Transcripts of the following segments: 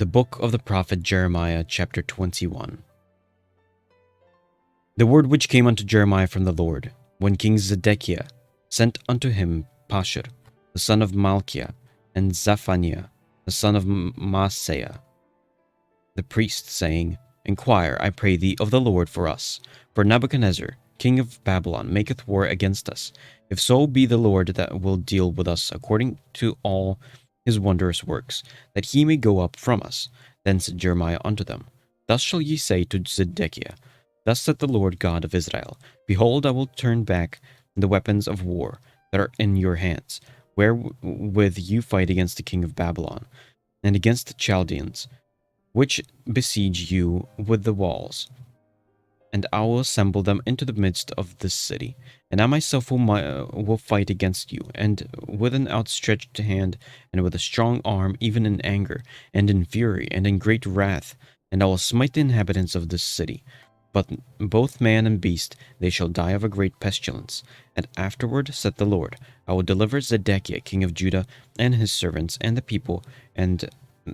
The book of the prophet Jeremiah, chapter 21. The word which came unto Jeremiah from the Lord, when King Zedekiah sent unto him Pashur, the son of Malchiah, and Zephaniah, the son of Maaseiah, the priest, saying, Inquire, I pray thee, of the Lord for us, for Nebuchadnezzar, king of Babylon, maketh war against us. If so be the Lord that will deal with us according to all his wondrous works, that he may go up from us. Then said Jeremiah unto them, Thus shall ye say to Zedekiah, Thus saith the Lord God of Israel, Behold, I will turn back the weapons of war that are in your hands, wherewith you fight against the king of Babylon, and against the Chaldeans, which besiege you with the walls. And I will assemble them into the midst of this city, and I myself will fight against you, and with an outstretched hand, and with a strong arm, even in anger, and in fury, and in great wrath, and I will smite the inhabitants of this city. But both man and beast, they shall die of a great pestilence. And afterward, saith the Lord, I will deliver Zedekiah king of Judah, and his servants, and the people, and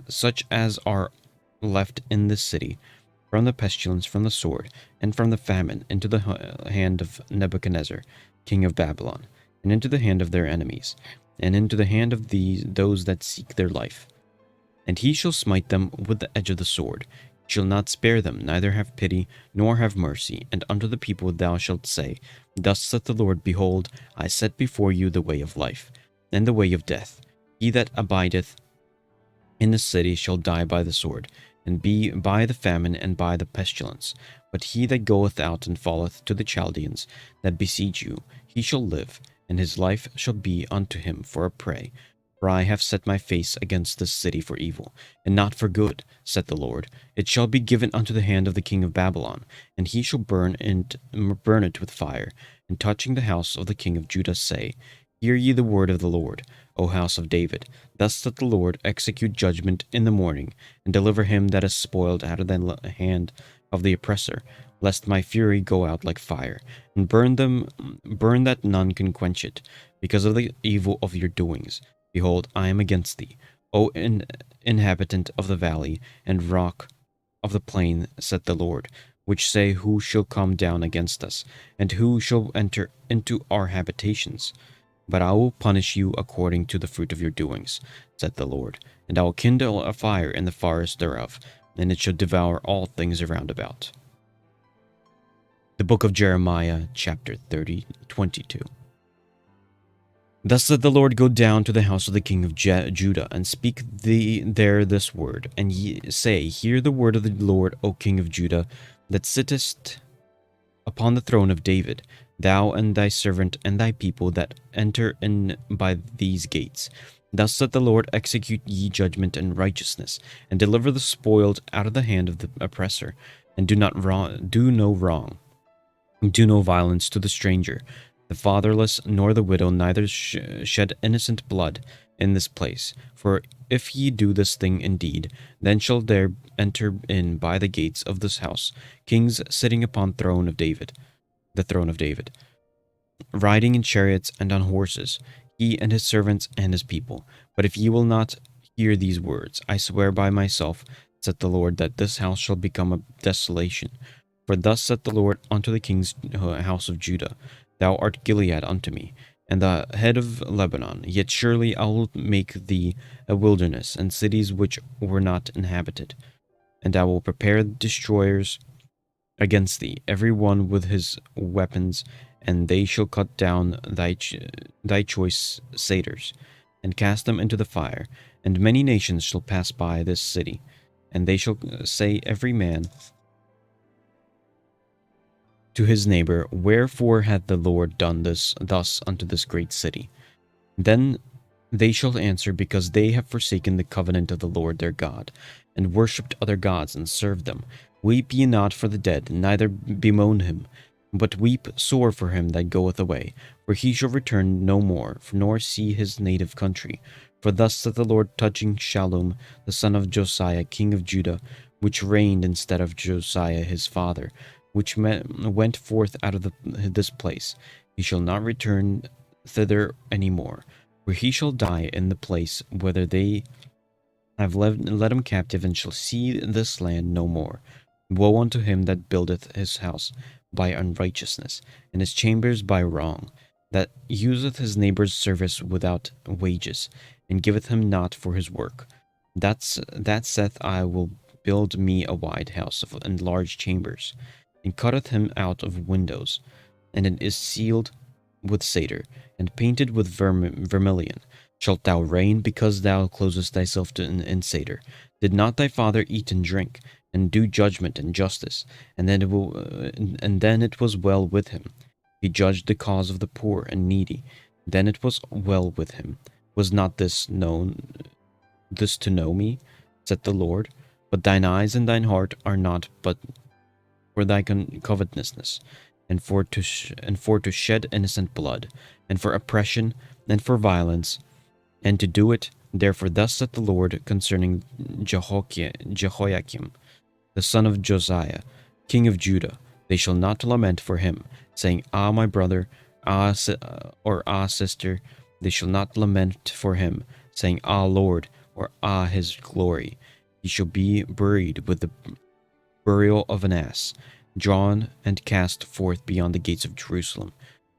such as are left in this city, from the pestilence, from the sword, and from the famine, into the hand of Nebuchadnezzar, king of Babylon, and into the hand of their enemies, and into the hand of those that seek their life. And he shall smite them with the edge of the sword. He shall not spare them, neither have pity, nor have mercy. And unto the people thou shalt say, Thus saith the Lord, Behold, I set before you the way of life, and the way of death. He that abideth in the city shall die by the sword, and be by the famine and by the pestilence. But he that goeth out and falleth to the Chaldeans that besiege you, he shall live, and his life shall be unto him for a prey. For I have set my face against this city for evil, and not for good, saith the Lord. It shall be given unto the hand of the king of Babylon, and he shall burn it with fire. And touching the house of the king of Judah say, Hear ye the word of the Lord, O house of David. Thus saith the Lord, Execute judgment in the morning, and deliver him that is spoiled out of the hand of the oppressor, lest my fury go out like fire, and burn that none can quench it, because of the evil of your doings. Behold, I am against thee, O inhabitant of the valley, and rock of the plain, saith the Lord, which say, Who shall come down against us, and who shall enter into our habitations? But I will punish you according to the fruit of your doings, saith the Lord. And I will kindle a fire in the forest thereof, and it shall devour all things around about. The book of Jeremiah, chapter 22. Thus saith the Lord, Go down to the house of the king of Judah, and speak there this word, and ye say, Hear the word of the Lord, O king of Judah, that sittest upon the throne of David, thou and thy servant and thy people that enter in by these gates. Thus saith the Lord, Execute ye judgment and righteousness, and deliver the spoiled out of the hand of the oppressor, and do no wrong, do no violence to the stranger, the fatherless, nor the widow, neither shed innocent blood in this place. For if ye do this thing indeed, then shall there enter in by the gates of this house kings sitting upon the throne of David, riding in chariots and on horses, he and his servants and his people. But if ye will not hear these words, I swear by myself, saith the Lord, that this house shall become a desolation. For thus saith the Lord unto the king's house of Judah, Thou art Gilead unto me, and the head of Lebanon. Yet surely I will make thee a wilderness, and cities which were not inhabited. And I will prepare destroyers against thee, every one with his weapons, and they shall cut down thy choice satyrs, and cast them into the fire. And many nations shall pass by this city, and they shall say every man to his neighbor, Wherefore hath the Lord done thus unto this great city? Then they shall answer, Because they have forsaken the covenant of the Lord their God, and worshipped other gods, and served them. Weep ye not for the dead, neither bemoan him, but weep sore for him that goeth away, for he shall return no more, nor see his native country. For thus saith the Lord touching Shallum, the son of Josiah, king of Judah, which reigned instead of Josiah his father, which went forth out of this place. He shall not return thither any more, for he shall die in the place whither they I have led him captive, and shall see this land no more. Woe unto him that buildeth his house by unrighteousness, and his chambers by wrong, that useth his neighbour's service without wages, and giveth him not for his work. That saith, I will build me a wide house and large chambers, and cutteth him out of windows, and it is sealed with cedar, and painted with vermilion. Shalt thou reign because thou closest thyself in cedar? Did not thy father eat and drink, and do judgment and justice? And then it was well with him. He judged the cause of the poor and needy. Then it was well with him. Was not this to know me? Said the Lord. But thine eyes and thine heart are not but for thy covetousness, and for to shed innocent blood, and for oppression, and for violence, and to do it. Therefore thus saith the Lord concerning Jehoiakim, the son of Josiah, king of Judah. They shall not lament for him, saying, Ah, my brother, or Ah, sister. They shall not lament for him, saying, Ah, Lord, or Ah, his glory. He shall be buried with the burial of an ass, drawn and cast forth beyond the gates of Jerusalem.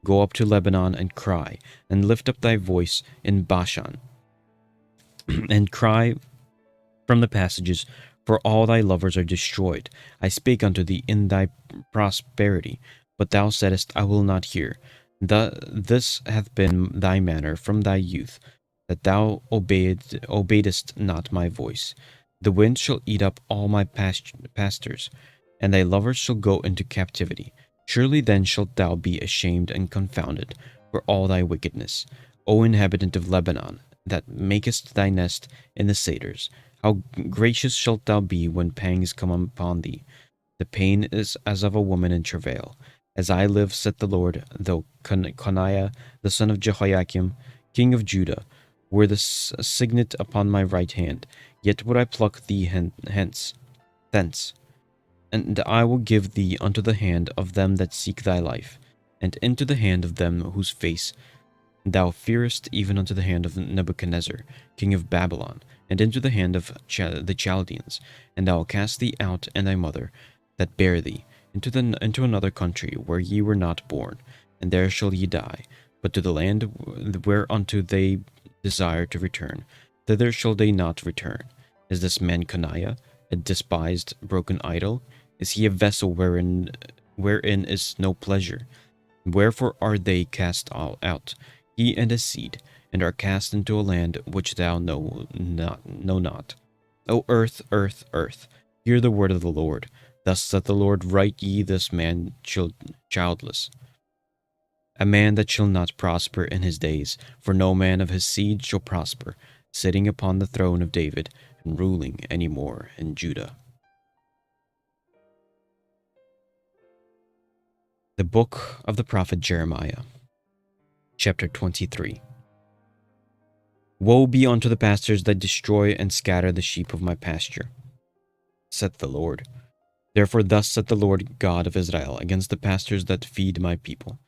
Go up to Lebanon and cry, and lift up thy voice in Bashan, and cry from the passages, for all thy lovers are destroyed. I spake unto thee in thy prosperity, but thou saidst, I will not hear. This hath been thy manner from thy youth, that thou obeyedst not my voice. The wind shall eat up all my pastors, and thy lovers shall go into captivity. Surely then shalt thou be ashamed and confounded for all thy wickedness, O inhabitant of Lebanon, that makest thy nest in the cedars. How gracious shalt thou be when pangs come upon thee. The pain is as of a woman in travail. As I live, saith the Lord, though Coniah the son of Jehoiakim, king of Judah, were the signet upon my right hand, yet would I pluck thee thence. And I will give thee unto the hand of them that seek thy life, and into the hand of them whose face thou fearest, even unto the hand of Nebuchadnezzar, king of Babylon, and into the hand of the Chaldeans. And I will cast thee out and thy mother that bare thee into another country where ye were not born, and there shall ye die. But to the land whereunto they desire to return, thither shall they not return. Is this man Coniah a despised, broken idol? Is he a vessel wherein is no pleasure? Wherefore are they cast all out, he and his seed, and are cast into a land which thou know not. O earth, earth, earth, hear the word of the Lord. Thus saith the Lord, write ye this man childless, a man that shall not prosper in his days, for no man of his seed shall prosper, sitting upon the throne of David, and ruling any more in Judah. The book of the prophet Jeremiah, chapter 23. Woe be unto the pastors that destroy and scatter the sheep of my pasture, saith the Lord. Therefore thus saith the Lord God of Israel against the pastors that feed my people.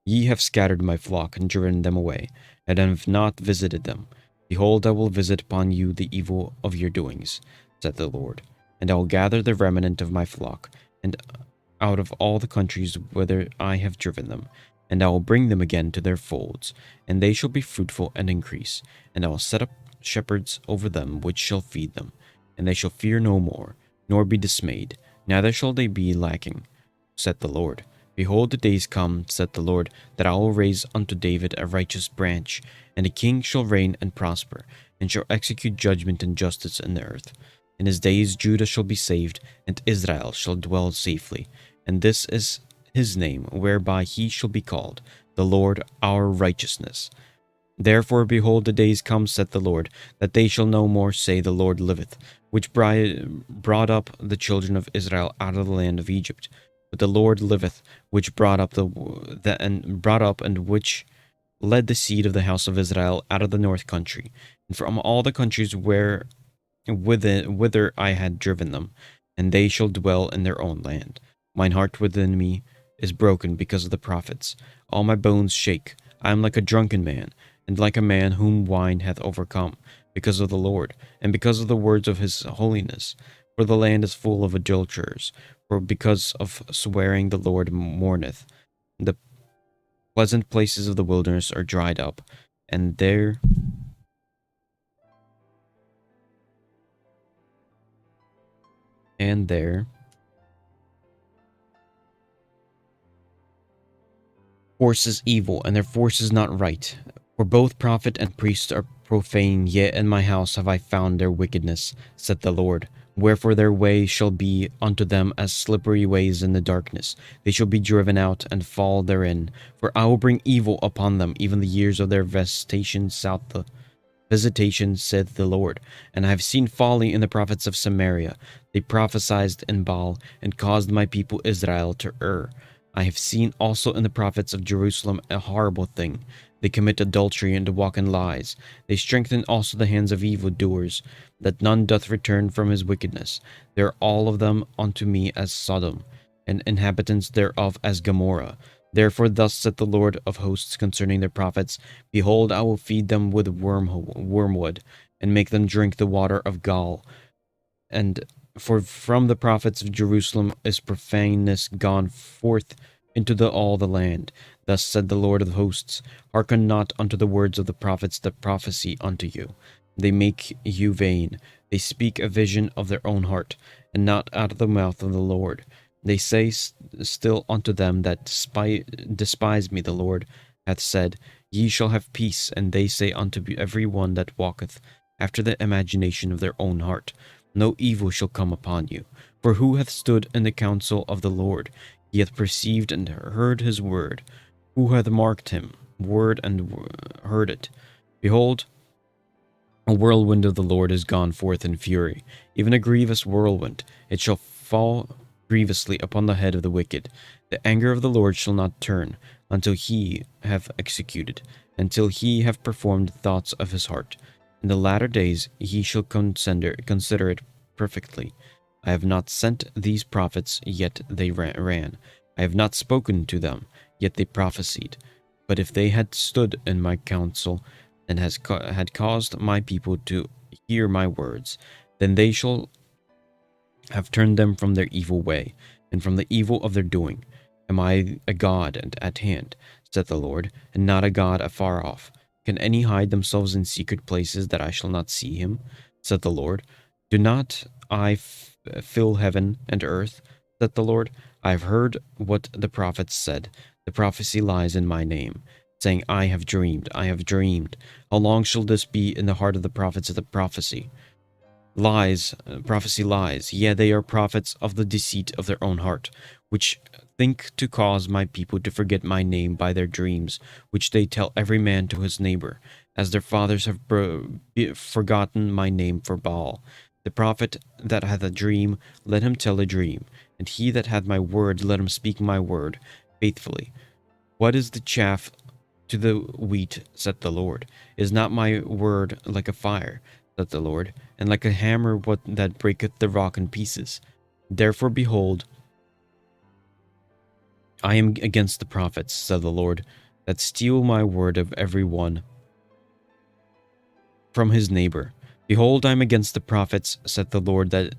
Ye have scattered my flock and driven them away, and have not visited them. Behold, I will visit upon you the evil of your doings, saith the Lord. And I will gather the remnant of my flock, and out of all the countries whither I have driven them, and I will bring them again to their folds, and they shall be fruitful and increase. And I will set up shepherds over them which shall feed them, and they shall fear no more, nor be dismayed, neither shall they be lacking, saith the Lord. Behold, the days come, saith the Lord, that I will raise unto David a righteous branch, and a king shall reign and prosper, and shall execute judgment and justice in the earth. In his days Judah shall be saved, and Israel shall dwell safely. And this is his name, whereby he shall be called, the Lord our righteousness. Therefore, behold, the days come, saith the Lord, that they shall no more say, The Lord liveth, which brought up the children of Israel out of the land of Egypt. But the Lord liveth, which brought up and which led the seed of the house of Israel out of the north country, and from all the countries whither I had driven them, and they shall dwell in their own land. Mine heart within me is broken because of the prophets. All my bones shake. I am like a drunken man, and like a man whom wine hath overcome, because of the Lord, and because of the words of his holiness. For the land is full of adulterers, for because of swearing the Lord mourneth. The pleasant places of the wilderness are dried up, and their force is evil, and their force is not right. For both prophet and priest are profane, yet in my house have I found their wickedness, saith the Lord. Wherefore their way shall be unto them as slippery ways in the darkness. They shall be driven out and fall therein. For I will bring evil upon them, even the years of their visitation, saith the Lord. And I have seen folly in the prophets of Samaria. They prophesied in Baal, and caused my people Israel to err. I have seen also in the prophets of Jerusalem a horrible thing. They commit adultery and walk in lies. They strengthen also the hands of evildoers, that none doth return from his wickedness. They are all of them unto me as Sodom, and inhabitants thereof as Gomorrah. Therefore thus saith the Lord of hosts concerning their prophets, Behold, I will feed them with wormwood, and make them drink the water of gall. And for from the prophets of Jerusalem is profaneness gone forth into all the land. Thus said the Lord of hosts, Hearken not unto the words of the prophets that prophesy unto you. They make you vain. They speak a vision of their own heart, and not out of the mouth of the Lord. They say still unto them that despise me, the Lord hath said, Ye shall have peace. And they say unto every one that walketh after the imagination of their own heart, No evil shall come upon you. For who hath stood in the counsel of the Lord? He hath perceived and heard his word. Who hath marked him word and heard it? Behold, a whirlwind of the Lord is gone forth in fury, even a grievous whirlwind. It shall fall grievously upon the head of the wicked. The anger of the Lord shall not turn until he have executed, until he have performed the thoughts of his heart. In the latter days he shall consider it perfectly. I have not sent these prophets, yet they ran. I have not spoken to them, yet they prophesied. But if they had stood in my counsel, and had caused my people to hear my words, then they shall have turned them from their evil way, and from the evil of their doing. Am I a God at hand, saith the Lord, and not a God afar off? Can any hide themselves in secret places that I shall not see him, saith the Lord? Do not I fill heaven and earth, saith the Lord? I have heard what the prophets said. The prophecy lies in my name, saying, I have dreamed, I have dreamed. How long shall this be in the heart of the prophets of the prophecy? Prophecy lies, yea, they are prophets of the deceit of their own heart, which think to cause my people to forget my name by their dreams, which they tell every man to his neighbor, as their fathers have forgotten my name for Baal. The prophet that hath a dream, let him tell a dream, and he that hath my word, let him speak my word faithfully. What is the chaff to the wheat, saith the Lord? Is not my word like a fire, saith the Lord, and like a hammer that breaketh the rock in pieces? Therefore, behold, I am against the prophets, saith the Lord, that steal my word of every one from his neighbor. Behold, I am against the prophets, saith the Lord, that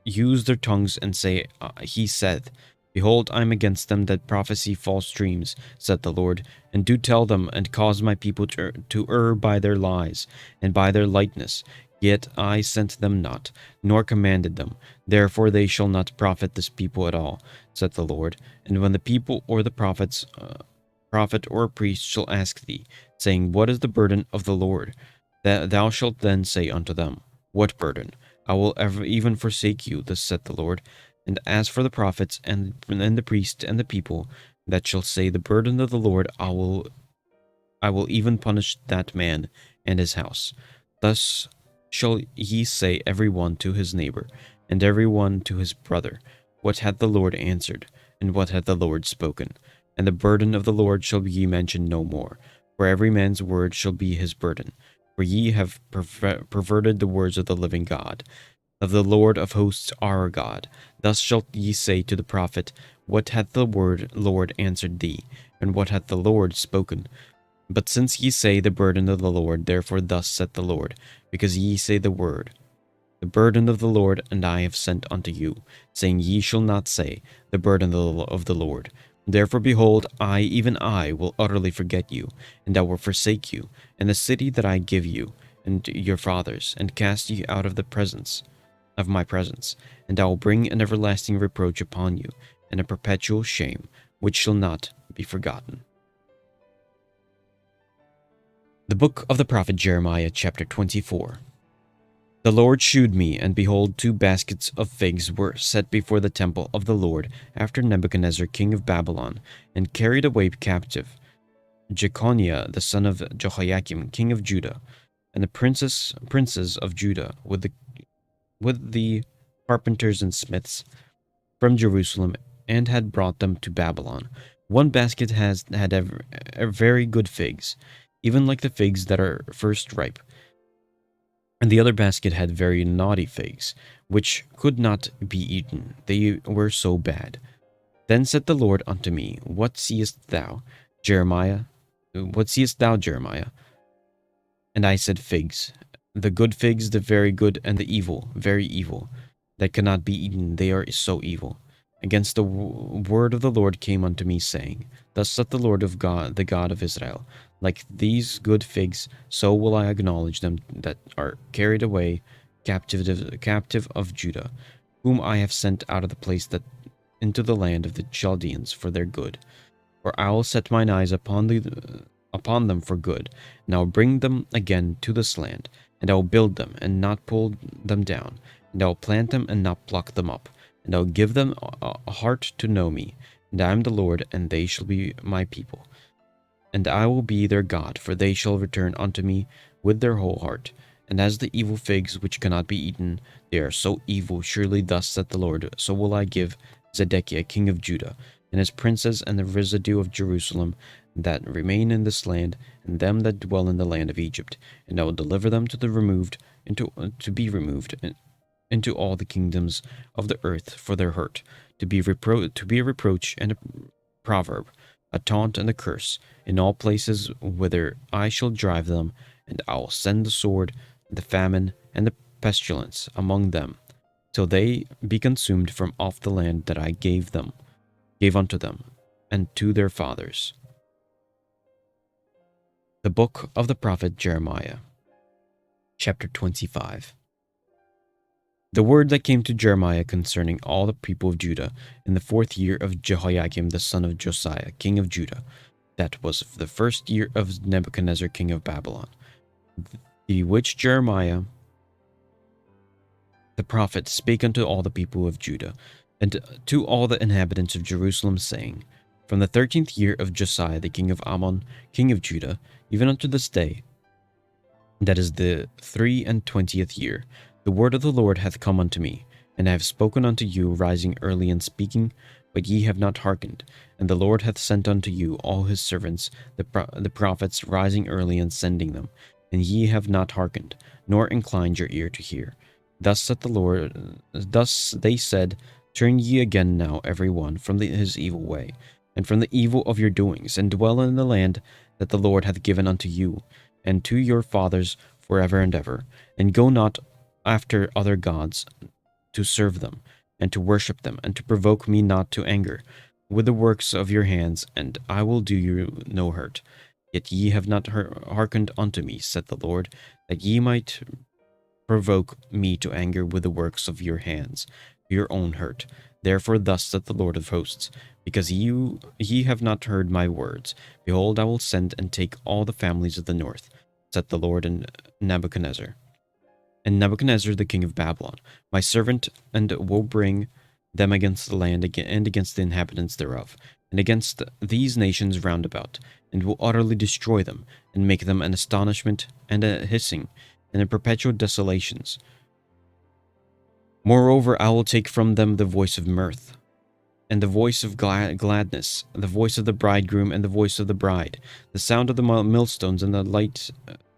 use their tongues and say, He saith. Behold, I am against them that prophesy false dreams, saith the Lord, and do tell them, and cause my people to err by their lies, and by their lightness. Yet I sent them not, nor commanded them. Therefore they shall not profit this people at all, saith the Lord. And when the people or the prophet or priest shall ask thee, saying, What is the burden of the Lord? Thou shalt then say unto them, What burden? I will even forsake you, thus saith the Lord. And as for the prophets and the priests and the people that shall say, The burden of the Lord, I will even punish that man and his house. Thus shall ye say every one to his neighbor, and every one to his brother, What hath the Lord answered, and what hath the Lord spoken? And the burden of the Lord shall ye mention no more, for every man's word shall be his burden. For ye have perverted the words of the living God, of the Lord of hosts our God. Thus shall ye say to the prophet, What hath the Lord answered thee, and what hath the Lord spoken? But since ye say the burden of the Lord, therefore thus saith the Lord, because ye say the burden of the Lord, and I have sent unto you, saying, Ye shall not say, the burden of the Lord. Therefore, behold, I, even I, will utterly forget you, and I will forsake you, and the city that I give you, and your fathers, and cast you out of the presence of my presence, and I will bring an everlasting reproach upon you, and a perpetual shame, which shall not be forgotten. The book of the prophet Jeremiah, chapter 24. The Lord shewed me, and behold, 2 baskets of figs were set before the temple of the Lord after Nebuchadnezzar king of Babylon, and carried away captive Jeconiah the son of Jehoiakim king of Judah, and the princes of Judah with the carpenters and smiths from Jerusalem, and had brought them to Babylon. One basket had a very good figs, even like the figs that are first ripe, and the other basket had very naughty figs, which could not be eaten, they were so bad. Then said the Lord unto me, What seest thou, Jeremiah? What seest thou, Jeremiah? And I said, Figs. The good figs, the very good, and the evil, very evil, that cannot be eaten, they are so evil. Against the word of the Lord came unto me, saying, Thus saith the Lord of God, the God of Israel, like these good figs, so will I acknowledge them that are carried away captive of Judah, whom I have sent out of the place that into the land of the Chaldeans for their good. For I will set mine eyes upon them for good, and I will bring them again to this land, and I will build them and not pull them down, and I will plant them and not pluck them up, and I will give them a heart to know me, and I am the Lord, and they shall be my people. And I will be their God, for they shall return unto me with their whole heart. And as the evil figs which cannot be eaten, they are so evil, surely thus saith the Lord, so will I give Zedekiah king of Judah, and his princes, and the residue of Jerusalem that remain in this land, and them that dwell in the land of Egypt, and I will deliver them to be removed into all the kingdoms of the earth for their hurt, to be a reproach and a proverb, a taunt and a curse, in all places whither I shall drive them, and I will send the sword, the famine, and the pestilence among them, till they be consumed from off the land that I gave unto them, and to their fathers. The book of the prophet Jeremiah, chapter 25. The word that came to Jeremiah concerning all the people of Judah in the 4th year of Jehoiakim the son of Josiah, king of Judah, that was the 1st year of Nebuchadnezzar king of Babylon, the which Jeremiah the prophet spake unto all the people of Judah, and to all the inhabitants of Jerusalem, saying, From the 13th year of Josiah the king of Ammon, king of Judah, even unto this day, that is the 23 year, the word of the Lord hath come unto me, and I have spoken unto you, rising early and speaking, but ye have not hearkened. And the Lord hath sent unto you all his servants, the prophets, rising early and sending them, and ye have not hearkened, nor inclined your ear to hear. Thus saith the Lord, thus they said, Turn ye again now every one from his evil way, and from the evil of your doings, and dwell in the land that the Lord hath given unto you, and to your fathers forever and ever, and go not after other gods to serve them, and to worship them, and to provoke me not to anger with the works of your hands, and I will do you no hurt. Yet ye have not hearkened unto me, saith the Lord, that ye might provoke me to anger with the works of your hands, to your own hurt. Therefore thus saith the Lord of hosts, because ye have not heard my words, behold, I will send and take all the families of the north, saith the Lord, and Nebuchadnezzar the king of Babylon, my servant, and will bring them against the land and against the inhabitants thereof, and against these nations round about, and will utterly destroy them, and make them an astonishment, and a hissing, and a perpetual desolations. Moreover, I will take from them the voice of mirth, and the voice of gladness, the voice of the bridegroom and the voice of the bride, the sound of the millstones and the light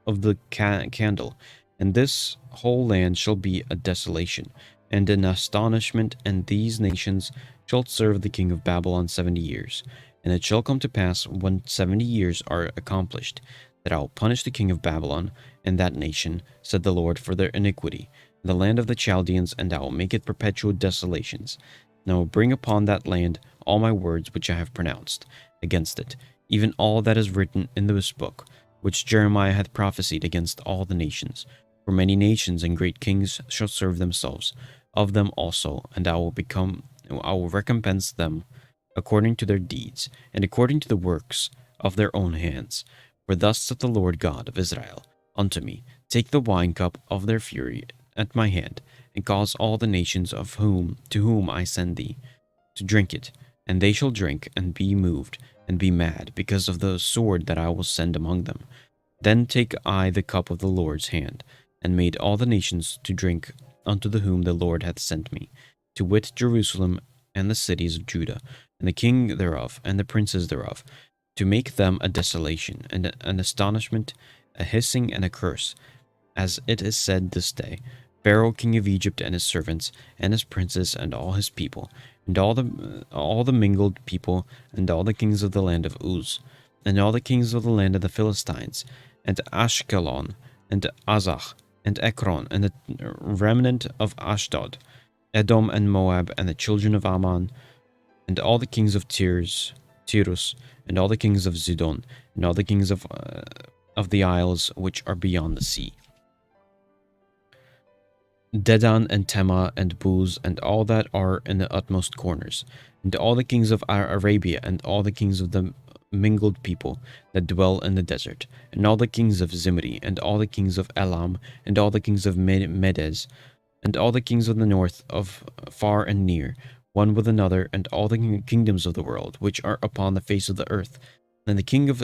of the candle. And this whole land shall be a desolation, and an astonishment, and these nations shall serve the king of Babylon 70 years. And it shall come to pass, when 70 years are accomplished, that I will punish the king of Babylon and that nation, said the Lord, for their iniquity, the land of the Chaldeans, and I will make it perpetual desolations. And I will bring upon that land all my words which I have pronounced against it, even all that is written in this book, which Jeremiah hath prophesied against all the nations. For many nations and great kings shall serve themselves of them also, and I will recompense them according to their deeds, and according to the works of their own hands. For thus saith the Lord God of Israel unto me, Take the wine cup of their fury at my hand, and cause all the nations to whom I send thee to drink it, and they shall drink and be moved and be mad because of the sword that I will send among them. Then take I the cup of the Lord's hand, and made all the nations to drink unto whom the Lord hath sent me, to wit, Jerusalem and the cities of Judah, and the king thereof, and the princes thereof, to make them a desolation, and an astonishment, a hissing, and a curse, as it is said this day. Pharaoh king of Egypt and his servants, and his princes, and all his people, and all the mingled people, and all the kings of the land of Uz, and all the kings of the land of the Philistines, and Ashkelon, and Azach, and Ekron, and the remnant of Ashdod, Edom and Moab, and the children of Ammon, and all the kings of Tyrus, and all the kings of Zidon, and all the kings of the isles which are beyond the sea, Dedan and Tema and Buz, and all that are in the utmost corners, and all the kings of Arabia, and all the kings of the mingled people that dwell in the desert, and all the kings of Zimri, and all the kings of Elam, and all the kings of Medes, and all the kings of the north, of far and near, one with another, and all the kingdoms of the world which are upon the face of the earth. And the king of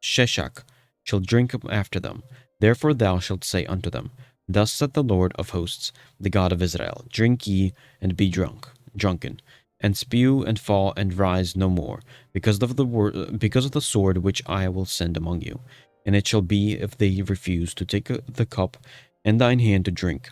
Sheshach shall drink after them. Therefore thou shalt say unto them, Thus saith the Lord of hosts, the God of Israel, Drink ye, and be drunken, and spew, and fall, and rise no more, because of the sword which I will send among you. And it shall be, if they refuse to take the cup in thine hand to drink,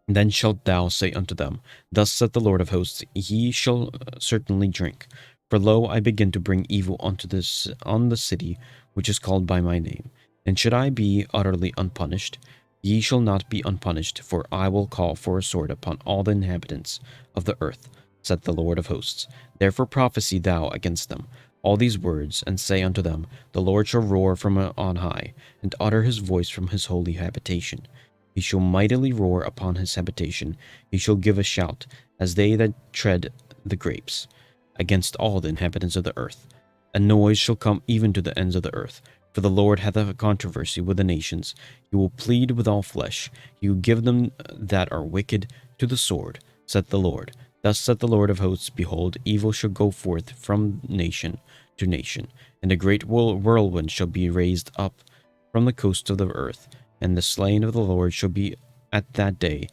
then shalt thou say unto them, Thus saith the Lord of hosts, Ye shall certainly drink. For lo, I begin to bring evil on the city which is called by my name. And should I be utterly unpunished? Ye shall not be unpunished, for I will call for a sword upon all the inhabitants of the earth, saith the Lord of hosts. Therefore prophesy thou against them all these words, and say unto them, The Lord shall roar from on high, and utter his voice from his holy habitation. He shall mightily roar upon his habitation. He shall give a shout, as they that tread the grapes, against all the inhabitants of the earth. A noise shall come even to the ends of the earth. For the Lord hath a controversy with the nations. He will plead with all flesh. He will give them that are wicked to the sword, saith the Lord. Thus saith the Lord of hosts, Behold, evil shall go forth from nation to nation, and a great whirlwind shall be raised up from the coasts of the earth. And the slain of the Lord shall be at that day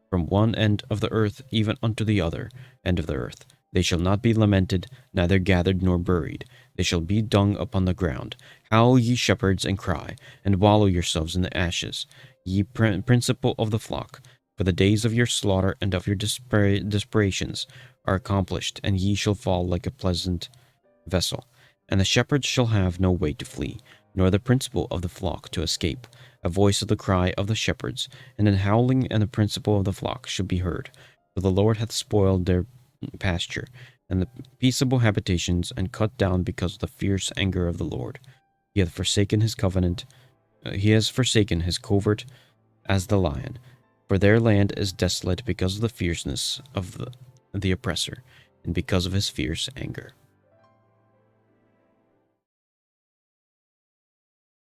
from one end of the earth even unto the other end of the earth. They shall not be lamented, neither gathered nor buried. They shall be dung upon the ground. Howl, ye shepherds, and cry, and wallow yourselves in the ashes, ye principal of the flock. For the days of your slaughter and of your desperations are accomplished, and ye shall fall like a pleasant vessel. And the shepherds shall have no way to flee, nor the principal of the flock to escape. A voice of the cry of the shepherds, and an howling, and the principal of the flock shall be heard. For the Lord hath spoiled their pasture, and the peaceable habitations, and cut down because of the fierce anger of the Lord. He hath forsaken his covenant, he has forsaken his covert as the lion. For their land is desolate because of the fierceness of the oppressor, and because of his fierce anger.